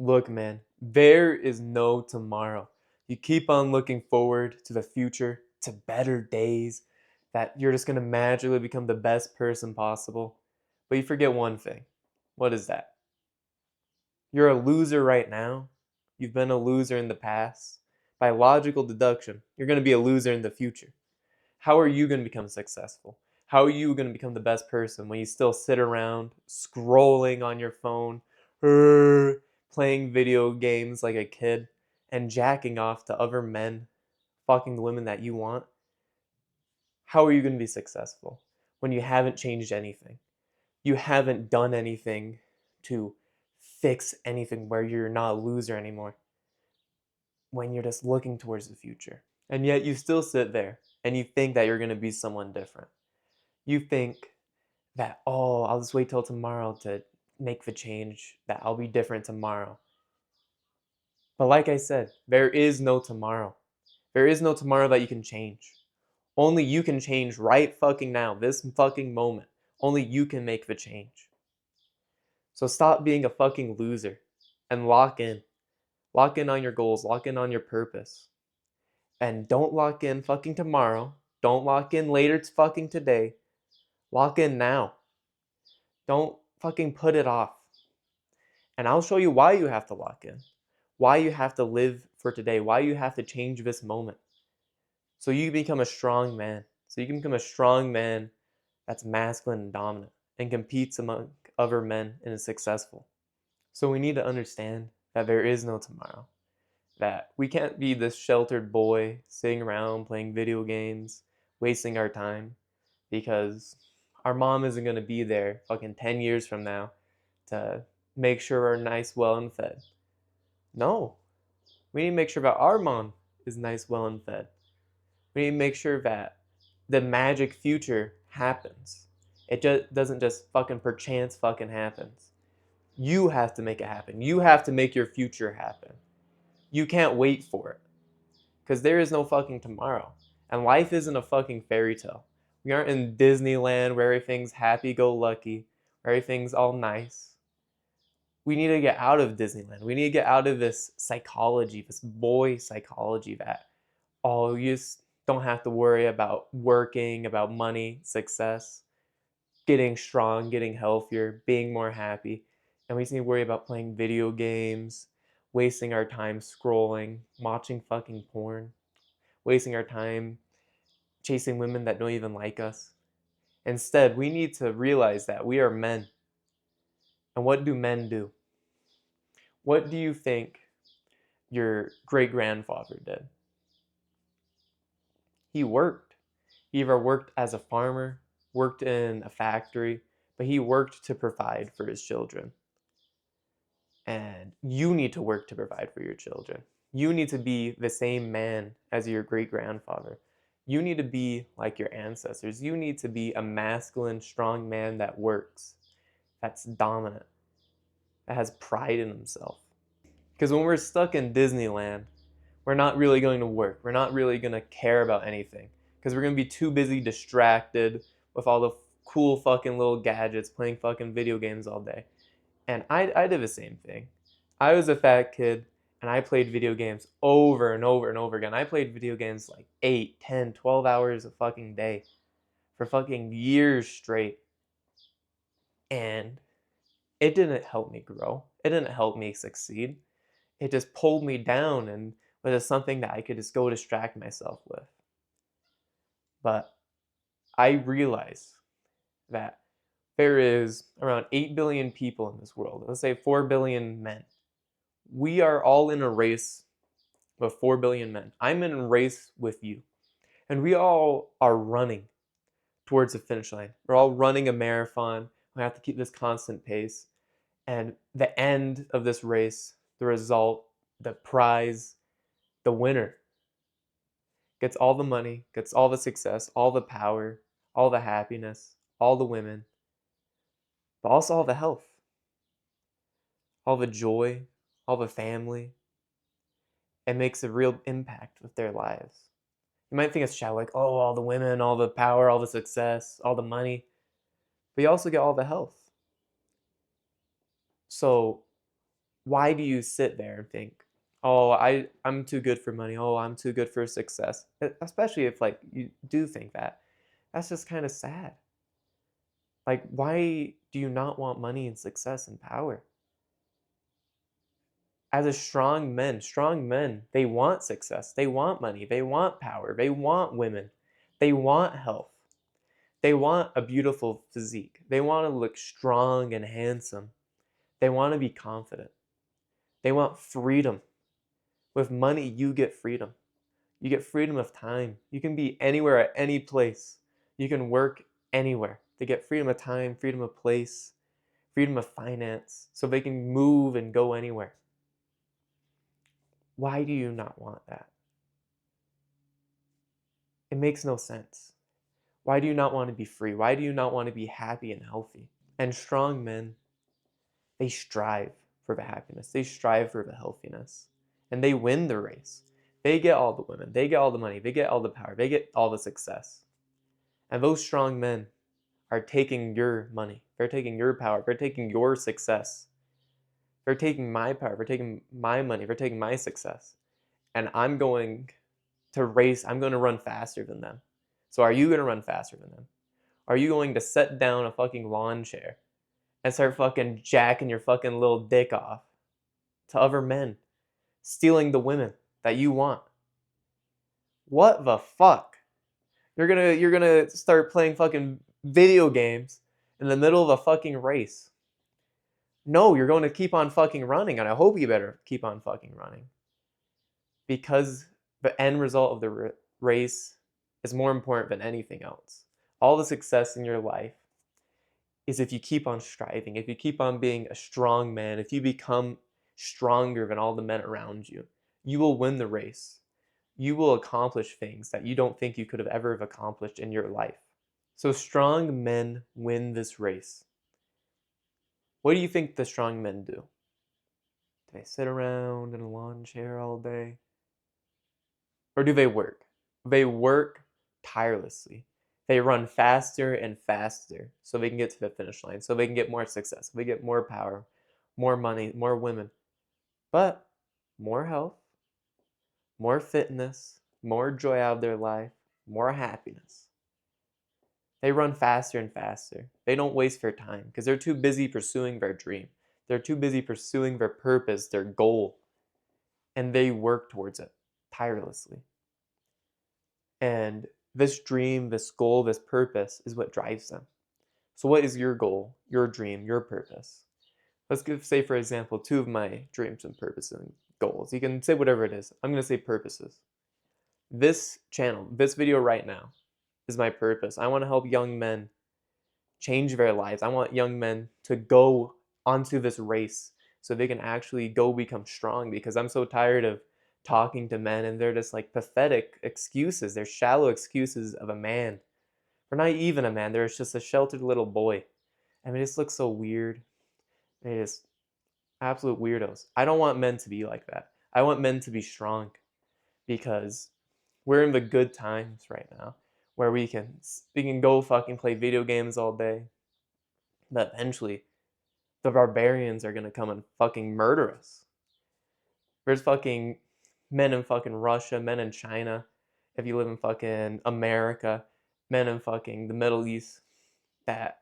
Look, man, there is no tomorrow. You keep on looking forward to the future, to better days, that you're just going to magically become the best person possible. But you forget one thing. What is that? You're a loser right now. You've been a loser in the past. By logical deduction, you're going to be a loser in the future. How are you going to become successful? How are you going to become the best person when you still sit around scrolling on your phone, playing video games like a kid, and jacking off to other men, fucking the women that you want? How are you going to be successful when you haven't changed anything? You haven't done anything to fix anything where you're not a loser anymore, when you're just looking towards the future. And yet you still sit there and you think that you're going to be someone different. You think that, oh, I'll just wait till tomorrow to make the change, that I'll be different tomorrow. But like I said, there is no tomorrow. There is no tomorrow that you can change. Only you can change right fucking now, this fucking moment. Only you can make the change. So stop being a fucking loser and lock in. Lock in on your goals, lock in on your purpose. And don't lock in fucking tomorrow. Don't lock in later fucking today. Lock in now. Don't fucking put it off. And I'll show you why you have to lock in. Why you have to live for today. Why you have to change this moment. So you can become a strong man. So you can become a strong man that's masculine and dominant and competes among other men and is successful. So we need to understand that there is no tomorrow. That we can't be this sheltered boy sitting around playing video games, wasting our time, because our mom isn't going to be there fucking 10 years from now to make sure we're nice, well, and fed. No. We need to make sure that our mom is nice, well, and fed. We need to make sure that the magic future happens. It just doesn't just fucking perchance fucking happens. You have to make it happen. You have to make your future happen. You can't wait for it. Because there is no fucking tomorrow. And life isn't a fucking fairy tale. We aren't in Disneyland where everything's happy-go-lucky, where everything's all nice. We need to get out of Disneyland. We need to get out of this psychology, this boy psychology that, oh, you just don't have to worry about working, about money, success, getting strong, getting healthier, being more happy. And we just need to worry about playing video games, wasting our time scrolling, watching fucking porn, wasting our time chasing women that don't even like us. Instead, we need to realize that we are men. And what do men do? What do you think your great grandfather did? He worked. He either worked as a farmer, worked in a factory, but he worked to provide for his children. And you need to work to provide for your children. You need to be the same man as your great grandfather. You need to be like your ancestors. You need to be a masculine, strong man that works, that's dominant, that has pride in himself. Because when we're stuck in Disneyland, we're not really going to work. We're not really going to care about anything. Because we're going to be too busy distracted with all the cool fucking little gadgets, playing fucking video games all day. And I did the same thing. I was a fat kid, and I played video games over and over and over again. I played video games like 8, 10, 12 hours a fucking day for fucking years straight. And it didn't help me grow. It didn't help me succeed. It just pulled me down and was just something that I could just go distract myself with. But I realized that there is around 8 billion people in this world. Let's say 4 billion men. We are all in a race with 4 billion men. I'm in a race with you. And we all are running towards the finish line. We're all running a marathon. We have to keep this constant pace. And the end of this race, the result, the prize, the winner gets all the money, gets all the success, all the power, all the happiness, all the women, but also all the health, all the joy, all the family. It makes a real impact with their lives. You might think it's shallow, like, oh, all the women, all the power, all the success, all the money, but you also get all the health. So Why do you sit there and think, "Oh, I'm too good for money. Oh, I'm too good for success." Especially if like you do think that. That's just kind of sad. Like, why do you not want money and success and power? As a strong men, they want success, they want money, they want power, they want women, they want health, they want a beautiful physique, they want to look strong and handsome, they want to be confident, they want freedom. With money, you get freedom. You get freedom of time. You can be anywhere at any place. You can work anywhere. They get freedom of time, freedom of place, freedom of finance, so they can move and go anywhere. Why do you not want that? It makes no sense. Why do you not want to be free? Why do you not want to be happy and healthy? And strong men, they strive for the happiness, they strive for the healthiness, and they win the race. They get all the women, they get all the money, they get all the power, they get all the success. And those strong men are taking your money, they're taking your power, they're taking your success, they're taking my power, they're taking my money, they're taking my success. And I'm going to run faster than them. So are you going to run faster than them? Are you going to set down a fucking lawn chair and start fucking jacking your fucking little dick off to other men, stealing the women that you want? What the fuck? You're gonna start playing fucking video games in the middle of a fucking race. No, you're going to keep on fucking running, and I hope you better keep on fucking running. Because the end result of the race is more important than anything else. All the success in your life is if you keep on striving, if you keep on being a strong man, if you become stronger than all the men around you, you will win the race. You will accomplish things that you don't think you could have ever have accomplished in your life. So strong men win this race. What do you think the strong men do? Do they sit around in a lawn chair all day? Or do they work? They work tirelessly. They run faster and faster so they can get to the finish line, so they can get more success, so they get more power, more money, more women, but more health, more fitness, more joy out of their life, more happiness. They run faster and faster. They don't waste their time because they're too busy pursuing their dream. They're too busy pursuing their purpose, their goal, and they work towards it tirelessly. And this dream, this goal, this purpose is what drives them. So what is your goal, your dream, your purpose? Let's say, for example, two of my dreams and purposes and goals. You can say whatever it is. I'm going to say purposes. This channel, this video right now, is my purpose. I want to help young men change their lives. I want young men to go onto this race so they can actually go become strong, because I'm so tired of talking to men and they're just like pathetic excuses. They're shallow excuses of a man. Or not even a man. They're just a sheltered little boy. I mean, it just looks so weird. They just absolute weirdos. I don't want men to be like that. I want men to be strong, because we're in the good times right now where we can go fucking play video games all day. But eventually the barbarians are gonna come and fucking murder us. There's fucking men in fucking Russia, men in China, if you live in fucking America, men in fucking the Middle East that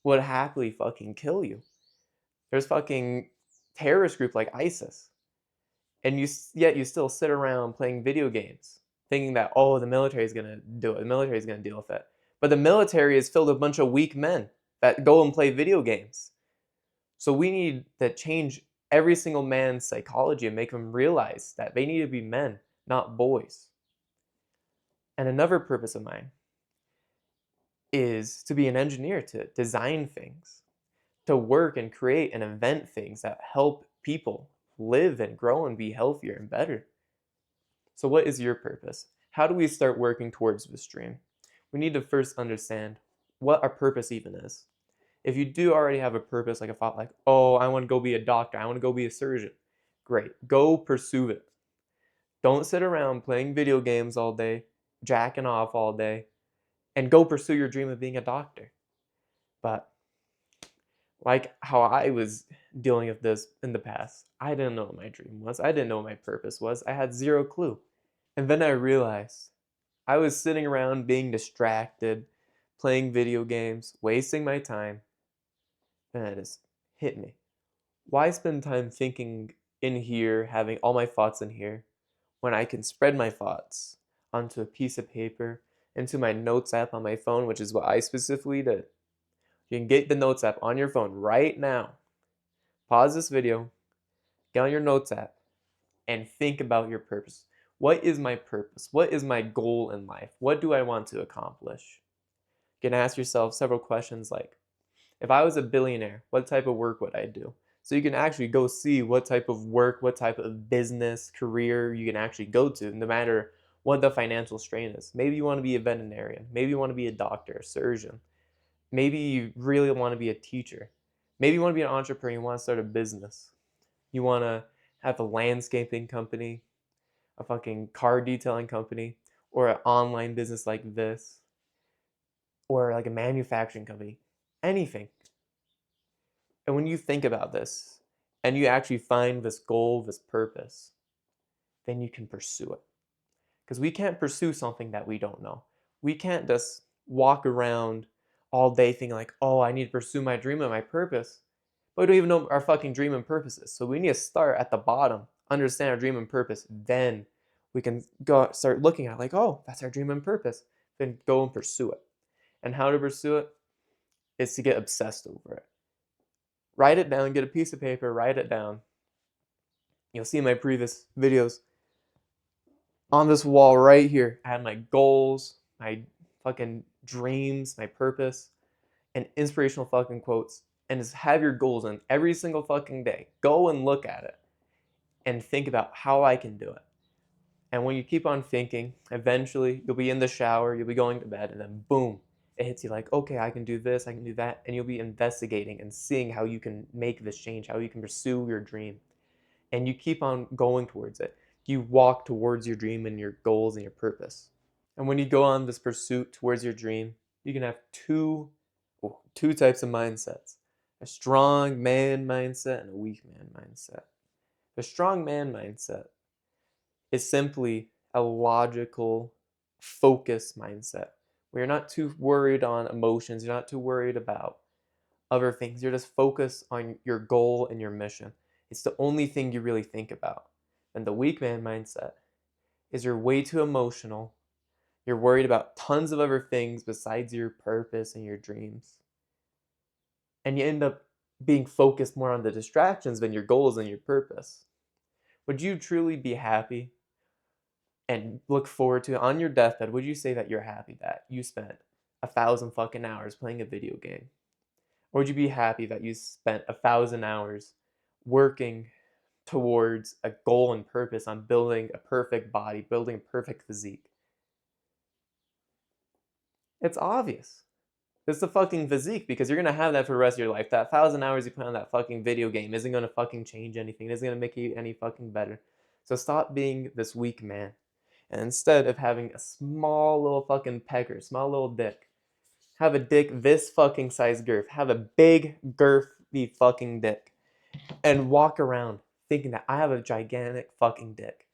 would happily fucking kill you. There's fucking terrorist group like ISIS, and yet you still sit around playing video games, thinking that, oh, the military is gonna do it, the military is gonna deal with it. But the military is filled with a bunch of weak men that go and play video games. So we need to change every single man's psychology and make them realize that they need to be men, not boys. And another purpose of mine is to be an engineer, to design things, to work and create and invent things that help people live and grow and be healthier and better. So what is your purpose? How do we start working towards this dream? We need to first understand what our purpose even is. If you do already have a purpose, like a thought like, oh, I want to go be a doctor, I want to go be a surgeon, great, go pursue it. Don't sit around playing video games all day, jacking off all day, and go pursue your dream of being a doctor. But like how I was dealing with this in the past. I didn't know what my dream was. I didn't know what my purpose was. I had zero clue. And then I realized I was sitting around being distracted, playing video games, wasting my time, and it just hit me. Why spend time thinking in here, having all my thoughts in here, when I can spread my thoughts onto a piece of paper, into my notes app on my phone, which is what I specifically did. You can get the notes app on your phone right now. Pause this video, get on your notes app, and think about your purpose. What is my purpose? What is my goal in life? What do I want to accomplish? You can ask yourself several questions like, if I was a billionaire, what type of work would I do? So you can actually go see what type of work, what type of business, career you can actually go to, no matter what the financial strain is. Maybe you want to be a veterinarian. Maybe you want to be a doctor, a surgeon. Maybe you really want to be a teacher. Maybe you want to be an entrepreneur. You want to start a business. You want to have a landscaping company, a fucking car detailing company, or an online business like this, or like a manufacturing company. Anything. And when you think about this and you actually find this goal, this purpose, then you can pursue it. Because we can't pursue something that we don't know. We can't just walk around all day thinking like, oh, I need to pursue my dream and my purpose. But we don't even know our fucking dream and purpose is. So we need to start at the bottom, understand our dream and purpose. Then we can go start looking at like, oh, that's our dream and purpose. Then go and pursue it. And how to pursue it is to get obsessed over it. Write it down, get a piece of paper, write it down. You'll see in my previous videos, on this wall right here, I had my goals, my fucking dreams, my purpose, and inspirational fucking quotes. And just have your goals in every single fucking day. Go and look at it and think about how I can do it. And when you keep on thinking, eventually you'll be in the shower, you'll be going to bed, and then boom, it hits you like, okay, I can do this, I can do that. And you'll be investigating and seeing how you can make this change, how you can pursue your dream. And you keep on going towards it. You walk towards your dream and your goals and your purpose. And when you go on this pursuit towards your dream, you can have two types of mindsets: a strong man mindset and a weak man mindset. The strong man mindset is simply a logical, focused mindset where you're not too worried on emotions, you're not too worried about other things. You're just focused on your goal and your mission. It's the only thing you really think about. And the weak man mindset is you're way too emotional. You're worried about tons of other things besides your purpose and your dreams. And you end up being focused more on the distractions than your goals and your purpose. Would you truly be happy and look forward to on your deathbed? Would you say that you're happy that you spent 1,000 fucking hours playing a video game? Or would you be happy that you spent 1,000 hours working towards a goal and purpose on building a perfect body, building a perfect physique? It's obvious. It's the fucking physique, because you're gonna have that for the rest of your life. That 1,000 hours you put on that fucking video game isn't gonna fucking change anything. It isn't gonna make you any fucking better. So stop being this weak man. And instead of having a small little fucking pecker, small little dick, have a dick this fucking size girth. Have a big girthy fucking dick. And walk around thinking that I have a gigantic fucking dick.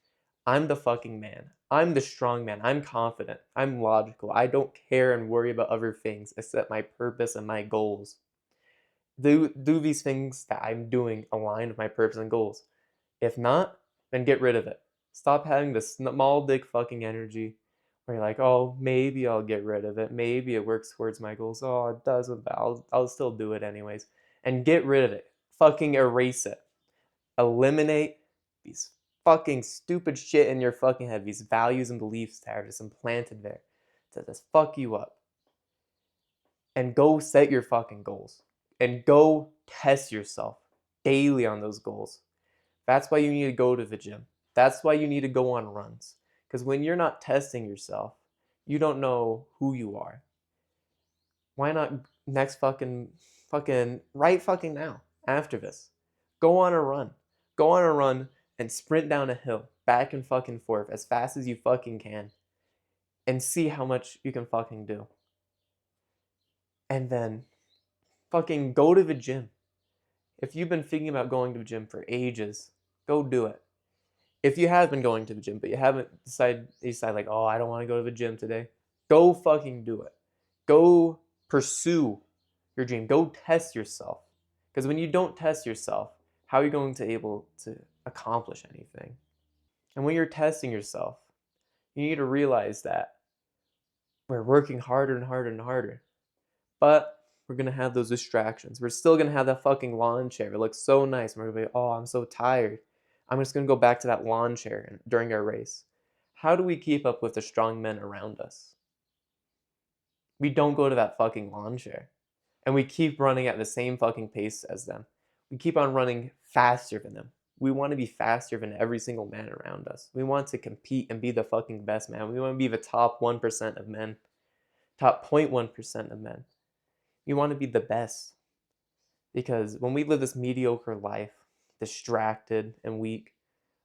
I'm the fucking man. I'm the strong man. I'm confident. I'm logical. I don't care and worry about other things except my purpose and my goals. Do these things that I'm doing align with my purpose and goals? If not, then get rid of it. Stop having this small dick fucking energy where you're like, oh, maybe I'll get rid of it. Maybe it works towards my goals. Oh, it doesn't, but I'll still do it anyways. And get rid of it. Fucking erase it. Eliminate these fucking stupid shit in your fucking head, these values and beliefs that are just implanted there to just fuck you up. And go set your fucking goals. And go test yourself daily on those goals. That's why you need to go to the gym. That's why you need to go on runs. Because when you're not testing yourself, you don't know who you are. Why not next right fucking now, after this? Go on a run. Go on a run and sprint down a hill, back and fucking forth, as fast as you fucking can. And see how much you can fucking do. And then fucking go to the gym. If you've been thinking about going to the gym for ages, go do it. If you have been going to the gym, but you decide like, oh, I don't want to go to the gym today, go fucking do it. Go pursue your dream. Go test yourself. Because when you don't test yourself, how are you going to able to accomplish anything? And when you're testing yourself, you need to realize that we're working harder and harder and harder. But we're gonna have those distractions. We're still gonna have that fucking lawn chair. It looks so nice. And we're gonna be, oh, I'm so tired. I'm just gonna go back to that lawn chair during our race. How do we keep up with the strong men around us? We don't go to that fucking lawn chair. And we keep running at the same fucking pace as them. We keep on running faster than them. We want to be faster than every single man around us. We want to compete and be the fucking best man. We want to be the top 1% of men, top 0.1% of men. We want to be the best. Because when we live this mediocre life, distracted and weak,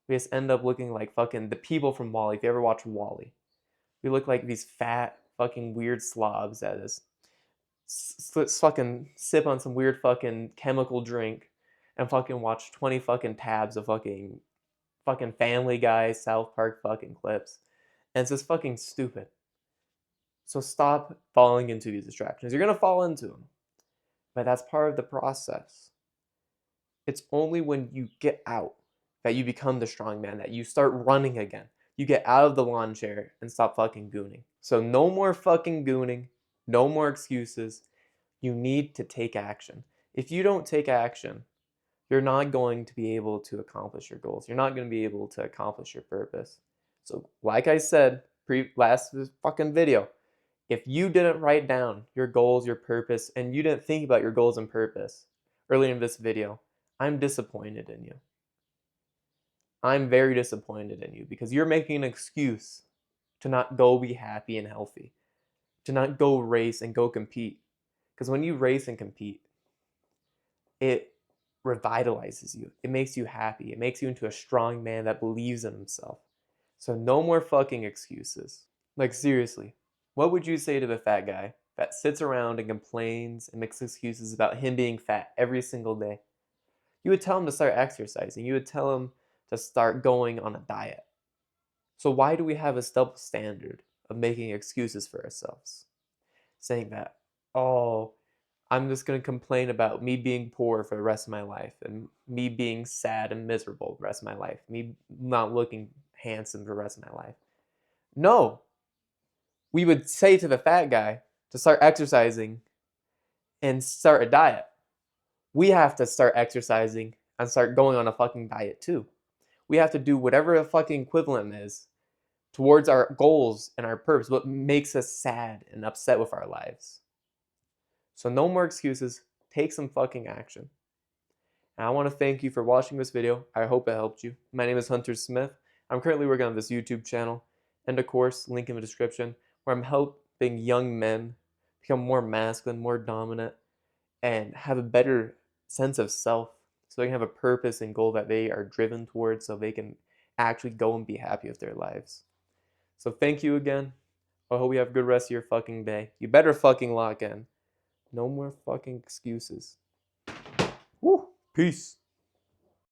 we just end up looking like fucking the people from WALL-E. If you ever watch WALL-E, we look like these fat, fucking weird slobs that just fucking sip on some weird fucking chemical drink and fucking watch 20 fucking tabs of fucking Family Guy, South Park fucking clips. And it's just fucking stupid. So stop falling into these distractions. You're gonna fall into them, but that's part of the process. It's only when you get out that you become the strong man, that you start running again. You get out of the lawn chair and stop fucking gooning. So no more fucking gooning, no more excuses. You need to take action. If you don't take action, you're not going to be able to accomplish your goals. You're not going to be able to accomplish your purpose. So like I said, last fucking video, if you didn't write down your goals, your purpose, and you didn't think about your goals and purpose earlier in this video, I'm disappointed in you. I'm very disappointed in you because you're making an excuse to not go be happy and healthy, to not go race and go compete. Because when you race and compete, it revitalizes you. It makes you happy. It makes you into a strong man that believes in himself. So no more fucking excuses. Like seriously, what would you say to the fat guy that sits around and complains and makes excuses about him being fat every single day? You would tell him to start exercising. You would tell him to start going on a diet. So why do we have a double standard of making excuses for ourselves? Saying that, oh, I'm just going to complain about me being poor for the rest of my life and me being sad and miserable the rest of my life, me not looking handsome for the rest of my life. No, we would say to the fat guy to start exercising and start a diet. We have to start exercising and start going on a fucking diet too. We have to do whatever the fucking equivalent is towards our goals and our purpose, what makes us sad and upset with our lives. So no more excuses, take some fucking action. And I want to thank you for watching this video. I hope it helped you. My name is Hunter Smith. I'm currently working on this YouTube channel and a course, link in the description, where I'm helping young men become more masculine, more dominant, and have a better sense of self so they can have a purpose and goal that they are driven towards so they can actually go and be happy with their lives. So thank you again. I hope you have a good rest of your fucking day. You better fucking lock in. No more fucking excuses. Woo! Peace.